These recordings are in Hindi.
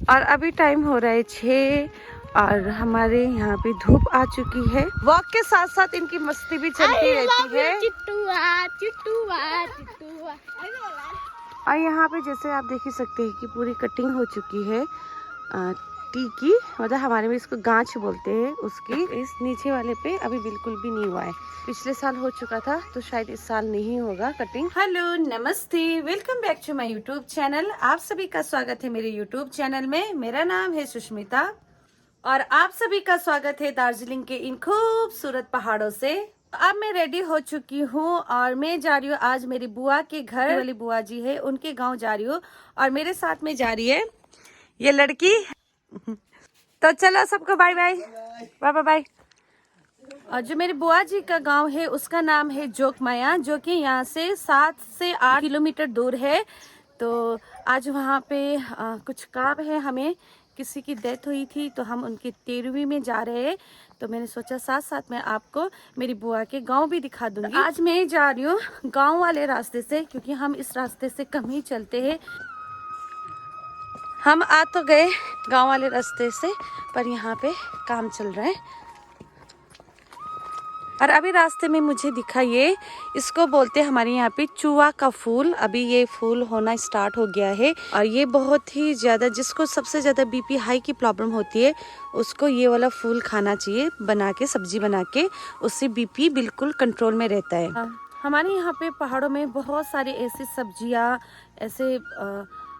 और अभी टाइम हो रहा है 6 और हमारे यहाँ पे धूप आ चुकी है। वॉक के साथ साथ इनकी मस्ती भी चलती रहती है। चिट्टुआ चिट्टुआ चिट्टुआ। और यहाँ पे जैसे आप देख ही सकते हैं कि पूरी कटिंग हो चुकी है टी की, मतलब हमारे में इसको गांच बोलते हैं उसकी। इस नीचे वाले पे अभी बिल्कुल भी नहीं हुआ है। पिछले साल हो चुका था तो शायद इस साल नहीं होगा कटिंग। हेलो नमस्ते, welcome back to my YouTube channel. आप सभी का स्वागत है मेरे यूट्यूब चैनल में। मेरा नाम है सुष्मिता और आप सभी का स्वागत है दार्जिलिंग के इन खूबसूरत पहाड़ों से। अब मैं रेडी हो चुकी हूँ और मैं जा रही हूँ आज मेरी बुआ के घर। वाली बुआ जी है उनके गांव जा रही हूँ और मेरे साथ में जा रही है ये लड़की। तो चलो सबको bye bye bye bye bye. और जो मेरी बुआ जी का गांव है उसका नाम है जोकमाया, जो कि यहाँ से 7 से 8 किलोमीटर दूर है। तो आज वहाँ पे कुछ काम है, हमें किसी की डेथ हुई थी तो हम उनकी 13वीं में जा रहे हैं। तो मैंने सोचा साथ साथ में आपको मेरी बुआ के गांव भी दिखा दूंगी। तो आज मैं जा रही हूँ गांव वाले रास्ते से, क्योंकि हम इस रास्ते से कम ही चलते हैं। हम आ तो गए गांव वाले रास्ते से, पर यहाँ पे काम चल रहा है। और अभी रास्ते में मुझे दिखा ये, इसको बोलते हैं हमारे यहाँ पे चूहा का फूल। अभी ये फूल होना स्टार्ट हो गया है और ये बहुत ही ज़्यादा, जिसको सबसे ज़्यादा बीपी हाई की प्रॉब्लम होती है उसको ये वाला फूल खाना चाहिए, बना के सब्जी बना के। उससे बीपी बिल्कुल कंट्रोल में रहता है। हमारे यहाँ पे पहाड़ों में बहुत सारी ऐसी सब्जियाँ, ऐसे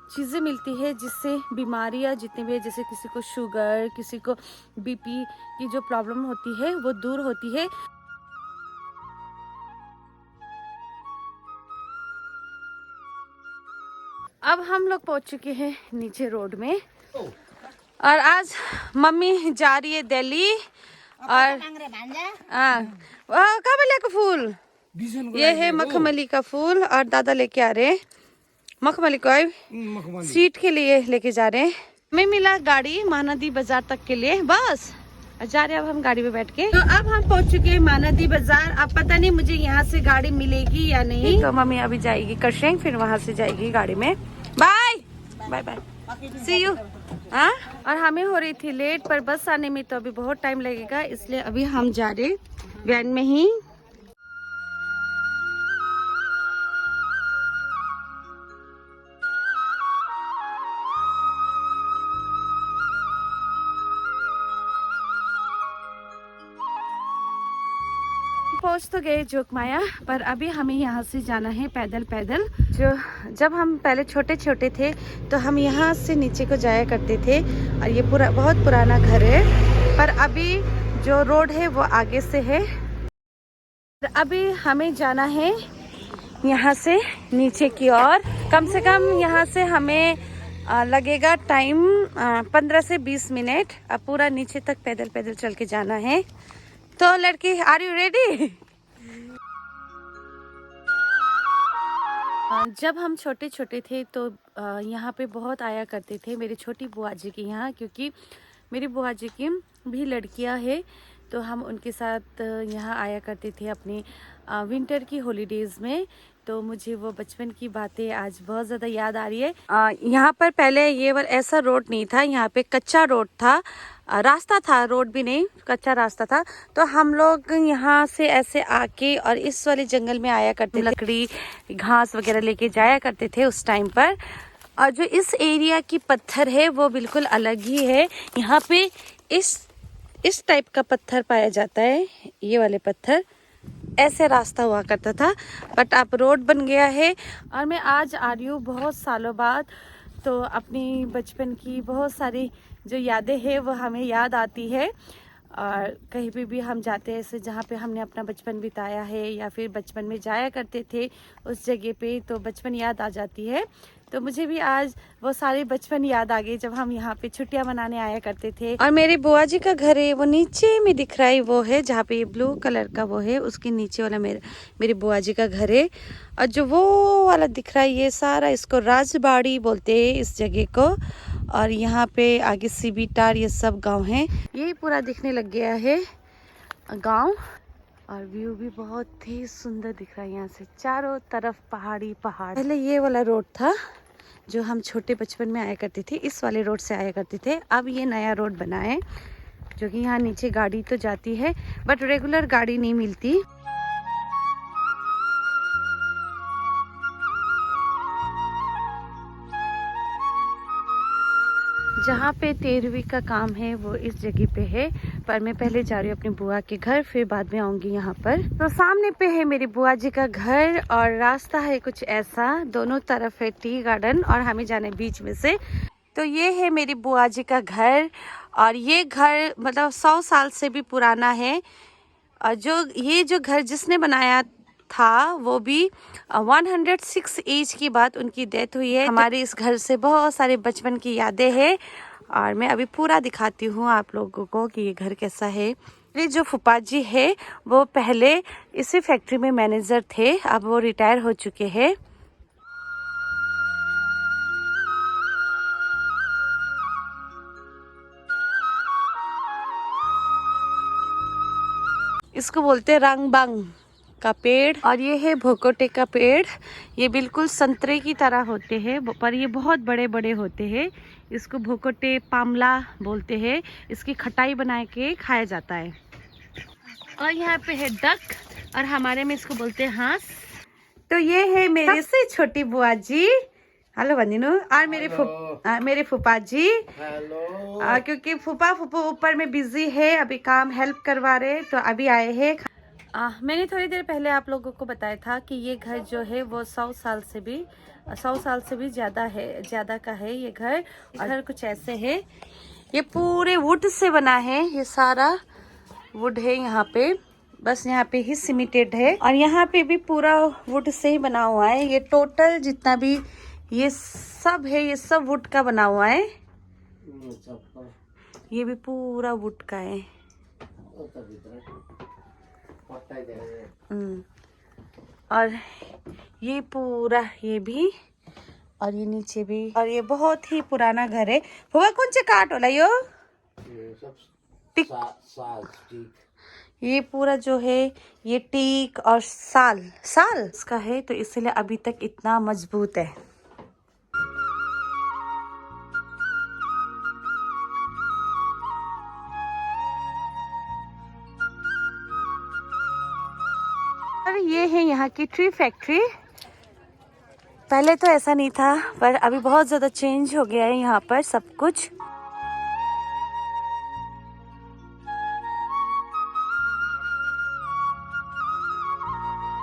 चीज़ें मिलती है जिससे बीमारियाँ जितनी भी है, जैसे किसी को शुगर, किसी को बीपी की जो प्रॉब्लम होती है वो दूर होती है। अब हम लोग पहुंच चुके हैं नीचे रोड में और आज मम्मी जा रही है दिल्ली। और काबले का फूल ये है, मखमली का फूल, और दादा लेके आ रहे हैं मखमली को सीट के लिए लेके जा रहे हैं। हमें मिला गाड़ी महानदी बाजार तक के लिए, बस जा रहे हैं अब हम गाड़ी में बैठ के। तो अब हम पहुंच चुके हैं महानदी बाजार। अब पता नहीं मुझे यहाँ से गाड़ी मिलेगी या नहीं। तो मम्मी अभी जाएगी करशेंग, फिर वहाँ से जाएगी गाड़ी में। Bye bye bye, see you. हाँ, और हमें हो रही थी लेट, पर बस आने में तो अभी बहुत टाइम लगेगा, इसलिए अभी हम जा रहे वैन में ही। पहुंच तो गए जोकमाया, पर अभी हमें यहाँ से जाना है पैदल पैदल। जब हम पहले छोटे छोटे थे तो हम यहाँ से नीचे को जाया करते थे और ये पूरा बहुत पुराना घर है, पर अभी जो रोड है वो आगे से है। अभी हमें जाना है यहाँ से नीचे की ओर। कम से कम यहाँ से हमें लगेगा टाइम 15 से 20 मिनट। अब पूरा नीचे तक पैदल पैदल चल के जाना है। तो लड़की, आर यू रेडी? जब हम छोटे छोटे थे तो यहाँ पे बहुत आया करते थे मेरी छोटी बुआ जी के यहाँ, क्योंकि मेरी बुआ जी की भी लड़कियाँ हैं। तो हम उनके साथ यहाँ आया करते थे अपनी विंटर की हॉलीडेज़ में। तो मुझे वो बचपन की बातें आज बहुत ज़्यादा याद आ रही है। यहाँ पर पहले ये ऐसा रोड नहीं था, यहाँ पे कच्चा रोड था, रास्ता था, रोड भी नहीं, कच्चा रास्ता था। तो हम लोग यहाँ से ऐसे आके और इस वाले जंगल में आया करते, लकड़ी घास वगैरह लेके जाया करते थे उस टाइम पर। और जो इस एरिया की पत्थर है वो बिल्कुल अलग ही है। यहाँ पे इस टाइप का पत्थर पाया जाता है, ये वाले पत्थर। ऐसे रास्ता हुआ करता था, बट अब रोड बन गया है। और मैं आज आ रही हूँ बहुत सालों बाद, तो अपनी बचपन की बहुत सारी जो यादें हैं वो हमें याद आती है। और कहीं भी हम जाते हैं ऐसे जहाँ पे हमने अपना बचपन बिताया है या फिर बचपन में जाया करते थे उस जगह पे, तो बचपन याद आ जाती है। तो मुझे भी आज वो सारे बचपन याद आ गए जब हम यहाँ पे छुट्टियां मनाने आया करते थे। और मेरी बुआ जी का घर है वो नीचे में दिख रहा है, वो है जहाँ पे ये ब्लू कलर का वो है, उसके नीचे वाला मेरी बुआ जी का घर है। और जो वो वाला दिख रहा है ये सारा, इसको राजबाड़ी बोलते हैं इस जगह को। और यहाँ पे आगे सीबीटार ये सब गाँव है। ये पूरा दिखने लग गया है गाँव, और व्यू भी बहुत ही सुंदर दिख रहा है। यहाँ से चारों तरफ पहाड़ी पहाड़। पहले ये वाला रोड था जो हम छोटे बचपन में आया करते थे, इस वाले रोड से आया करते थे। अब ये नया रोड बना है जो कि यहाँ नीचे गाड़ी तो जाती है बट रेगुलर गाड़ी नहीं मिलती। जहाँ पे 13वीं का काम है वो इस जगह पे है, पर मैं पहले जा रही हूँ अपनी बुआ के घर, फिर बाद में आऊंगी यहाँ पर। तो सामने पे है मेरी बुआ जी का घर और रास्ता है कुछ ऐसा, दोनों तरफ है टी गार्डन और हमें जाना है बीच में से। तो ये है मेरी बुआ जी का घर और ये घर मतलब 100 साल से भी पुराना है। और ये जो घर जिसने बनाया था वो भी 106 एज की बाद उनकी डेथ हुई है। हमारे इस घर से बहुत सारे बचपन की यादें हैं और मैं अभी पूरा दिखाती हूँ आप लोगों को कि ये घर कैसा है। मेरे जो फूफा जी है वो पहले इसी फैक्ट्री में मैनेजर थे, अब वो रिटायर हो चुके हैं। इसको बोलते हैं रंगबांग का पेड़ और ये है भोकोटे का पेड़। ये बिल्कुल संतरे की तरह होते हैं पर ये बहुत बड़े बड़े होते हैं। इसको भोकोटे पामला बोलते हैं। इसकी खटाई बना के खाया जाता है। और यहाँ पे है डक और हमारे में इसको बोलते हैं हांस। तो ये है मेरे से छोटी बुआ जी, हेलो बंदिनू, और मेरे फूफा जी। हेलो। क्योंकि फूफा ऊपर में बिजी है, अभी काम हेल्प करवा रहे तो अभी आए हैं। मैंने थोड़ी देर पहले आप लोगों को बताया था कि ये घर जो है वो 100 साल से भी ज़्यादा का है ये घर। घर कुछ ऐसे है, ये पूरे वुड से बना है, ये सारा वुड है यहाँ पे, बस यहाँ पे ही सीमेंटेड है और यहाँ पे भी पूरा वुड से ही बना हुआ है। ये टोटल जितना भी ये सब है ये सब वुड का बना हुआ है। ये भी पूरा वुड का है। और ये पूरा ये भी और ये नीचे भी, और ये बहुत ही पुराना घर है। फुआ कौन से काट होला यो टिक ये पूरा जो है ये टीक और साल इसका है, तो इसलिए अभी तक इतना मजबूत है। और ये है यहाँ की ट्री फैक्ट्री। पहले तो ऐसा नहीं था पर अभी बहुत ज़्यादा चेंज हो गया है यहाँ पर सब कुछ।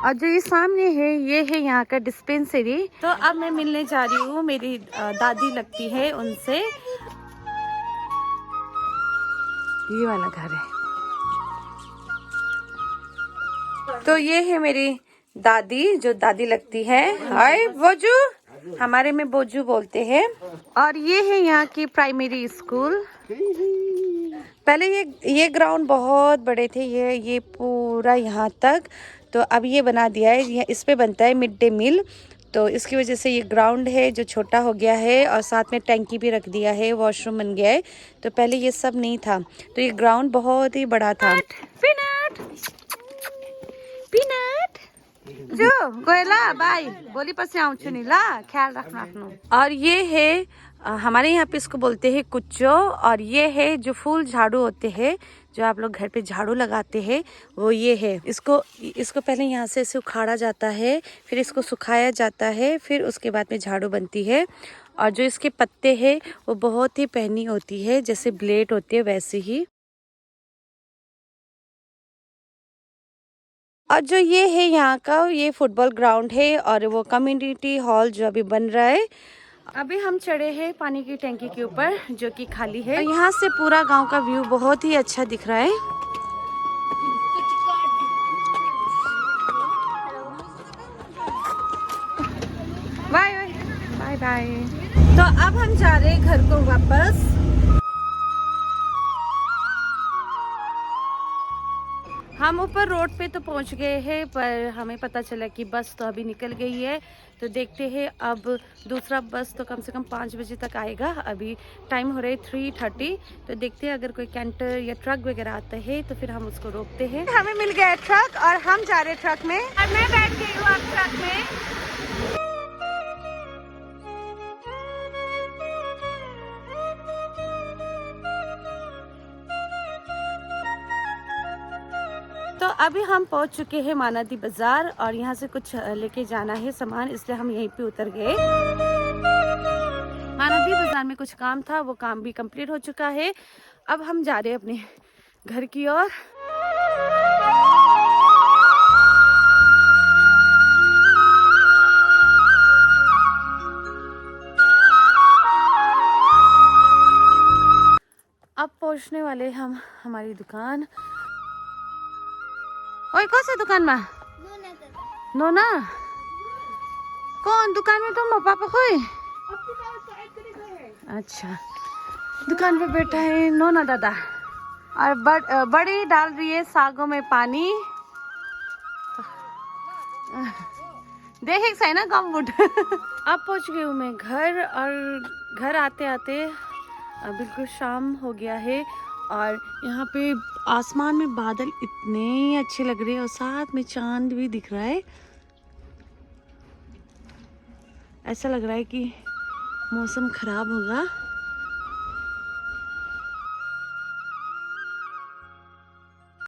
और जो ये सामने है ये है यहाँ का डिस्पेंसरी। तो अब मैं मिलने जा रही हूँ, मेरी दादी लगती है उनसे। ये वाला घर है। तो ये है मेरी दादी जो दादी लगती है। हाय बोजू, हमारे में बोजू बोलते हैं। और ये है यहाँ की प्राइमरी स्कूल। पहले ये ग्राउंड बहुत बड़े थे, ये पूरा यहाँ तक, तो अब ये बना दिया है। इस पे बनता है मिड डे मील, तो इसकी वजह से ये ग्राउंड है जो छोटा हो गया है और साथ में टैंकी भी रख दिया है, वॉशरूम बन गया है। तो पहले ये सब नहीं था, तो ये ग्राउंड बहुत ही बड़ा था। पीनट जो गोयला बाई बोली पर से आऊँ नी ला, ख्याल रखना अपनो। और ये है हमारे यहाँ पे इसको बोलते हैं कुच्चो। और ये है जो फूल झाड़ू होते हैं जो आप लोग घर पे झाड़ू लगाते हैं, वो ये है। इसको पहले यहाँ से ऐसे उखाड़ा जाता है, फिर इसको सुखाया जाता है, फिर उसके बाद में झाड़ू बनती है। और जो इसके पत्ते हैं वो बहुत ही पहनी होती है, जैसे ब्लेड होती है वैसे ही। और जो ये है यहाँ का ये फुटबॉल ग्राउंड है और वो कम्युनिटी हॉल जो अभी बन रहा है। अभी हम चढ़े हैं पानी की टैंकी के ऊपर जो कि खाली है। यहाँ से पूरा गांव का व्यू बहुत ही अच्छा दिख रहा है। Bye bye bye. तो अब हम जा रहे हैं घर को वापस। हम ऊपर रोड पे तो पहुंच गए हैं, पर हमें पता चला कि बस तो अभी निकल गई है। तो देखते हैं अब दूसरा बस तो कम से कम 5 बजे तक आएगा। अभी टाइम हो रहा है 3:30। तो देखते हैं अगर कोई कैंटर या ट्रक वगैरह आता है तो फिर हम उसको रोकते हैं। हमें मिल गया है ट्रक और हम जा रहे हैं ट्रक में और मैं बैठ गई हूँ अब ट्रक में। तो अभी हम पहुंच चुके हैं मानादी बाजार और यहाँ से कुछ लेके जाना है सामान, इसलिए हम यहीं पे उतर गए। मानादी बाजार में कुछ काम था, वो काम भी कंप्लीट हो चुका है। अब हम जा रहे हैं अपने घर की ओर। अब पहुंचने वाले हम हमारी दुकान। ओए कौन सा दुकान में? नोना कौन दुकान में? तुम पापा कोई? अच्छा, दुकान पे बैठा है नोना दादा और बड़ी डाल रही है सागों में पानी। देख सही ना गमबुट। अब पहुंच गई हूँ मैं घर और घर आते आते बिल्कुल शाम हो गया है और यहाँ पे आसमान में बादल इतने अच्छे लग रहे हैं और साथ में चांद भी दिख रहा है। ऐसा लग रहा है कि मौसम खराब होगा।